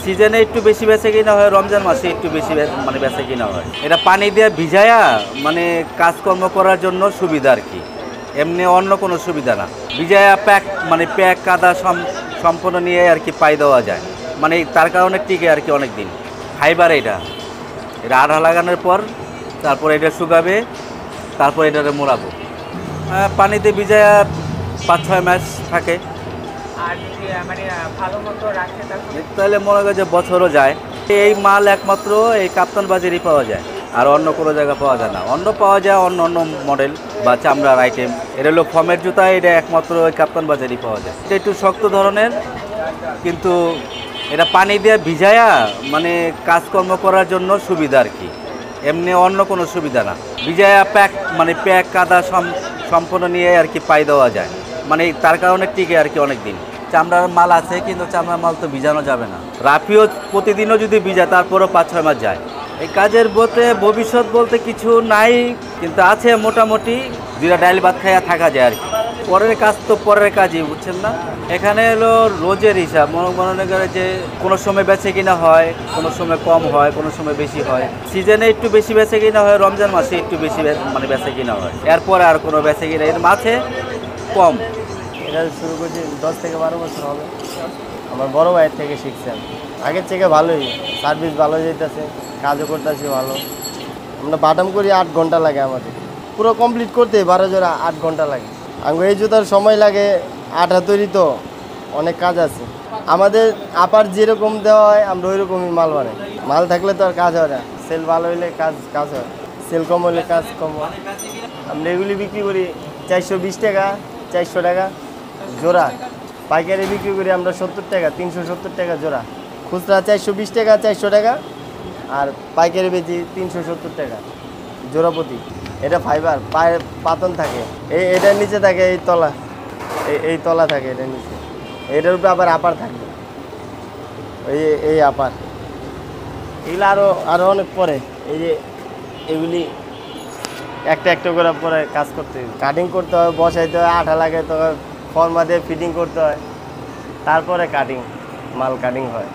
সিজনে একটু বেশি বেচে কিনা হয়, রমজান মাসে একটু বেশি মানে বেচে কিনা হয়। এটা পানি দিয়ে ভিজায়া মানে কাজকর্ম করার জন্য সুবিধা আর কি, এমনি অন্য কোনো সুবিধা না। ভিজায়া প্যাক মানে প্যাক কাদা সম্পূর্ণ নিয়ে আর কি পাই দেওয়া যায়, মানে তার কারণে টিকে আর কি অনেক দিন। ফাইবার এটা এটা আঠা লাগানোর পর তারপর এটা শুকাবে, তারপর এটাকে মোড়াবো। পানিতে ভিজায়া 5-6 মাস থাকে। আর যদি মানে ভালো মতো রাখে তাহলে মনে করে যে বছরও যায়। এই মাল একমাত্র এই কাপ্তান বাজারই পাওয়া যায়, আর অন্য কোনো জায়গা পাওয়া যায় না। অন্য পাওয়া যায় অন্য অন্য মডেল বা চামড়ার আইটেম, এটা হলো ফর্মের জুতা, এটা একমাত্র ওই কাপ্তান বাজারই পাওয়া যায়। এটা একটু শক্ত ধরনের, কিন্তু এটা পানি দিয়ে ভিজায়া মানে কাজকর্ম করার জন্য সুবিধা আর কি, এমনি অন্য কোনো সুবিধা না। ভিজায়া প্যাক মানে প্যাক কাদা সম্পূর্ণ নিয়ে আর কি পাই দেওয়া যায়, মানে তার কারণে টিকে আর কি অনেক দিন। চামড়ার মাল আছে, কিন্তু চামড়ার মাল তো ভিজানো যাবে না। রাফিও প্রতিদিনও যদি ভিজা তারপরও 5-6 মাস যায়। এই কাজের ভবিষ্যৎ বলতে কিছু নাই, কিন্তু আছে মোটামুটি, যেটা ডাইল ভাত খাইয়া থাকা যায় আর কি। পরের কাজ তো পরের কাজই, বুঝছেন না। এখানে হলো রোজের হিসাব, মনে করে যে কোনো সময় বেচে কিনা হয়, কোনো সময় কম হয়, কোনো সময় বেশি হয়। সিজনে একটু বেশি বেচে কিনা হয়, রমজান মাসে একটু বেশি মানে বেচে কিনা হয়। এরপরে আর কোনো বেচে কিনা এর মাঝে কম। এটা শুরু করছি 10 থেকে 12 বছর হবে। আমার বড় ভাইয়ের থেকে শিখছেন। আগের থেকে ভালোই সার্ভিস, ভালো যেতেছে, কাজও করতেছি ভালো। আমরা বাটাম করি 8 ঘন্টা লাগে আমাদের, পুরো কমপ্লিট করতে 12 জোড়া 8 ঘন্টা লাগে। আঙ্গু এই জুতার সময় লাগে, আঠা তৈরি তো অনেক কাজ আছে। আমাদের আপার যেরকম দেওয়া হয় আমরা ওই রকমই মাল বানাই। মাল থাকলে তো আর কাজ হয় না, সেল ভালো হইলে কাজ হয়, সেল কম হইলে কাজ কম হয়। আমরা এগুলি বিক্রি করি 420 টাকা, 400 টাকা জোড়া। পাইকারি বিক্রি করি আমরা 70 টাকা, 370 টাকা জোড়া। খুচরা 420 টাকা, 400 টাকা, আর পাইকারি বেচি 370 টাকা জোড়া প্রতি। এটা ফাইবার, পায়ের পাতন থাকে, এটার নিচে থাকে এই তলা, এই তলা থাকে এটার নিচে, এটার উপরে আবার আপার থাকে, এই আপার। এগুলো আরও অনেক পরে, এই যে এগুলি একটা একটা করে পরে কাজ করতে হয়, কাটিং করতে হয়, বসাইতে হয়, আঠা লাগাইতে হয়, ফর্মা দিয়ে ফিটিং করতে হয়, তারপরে মাল কাটিং হয়।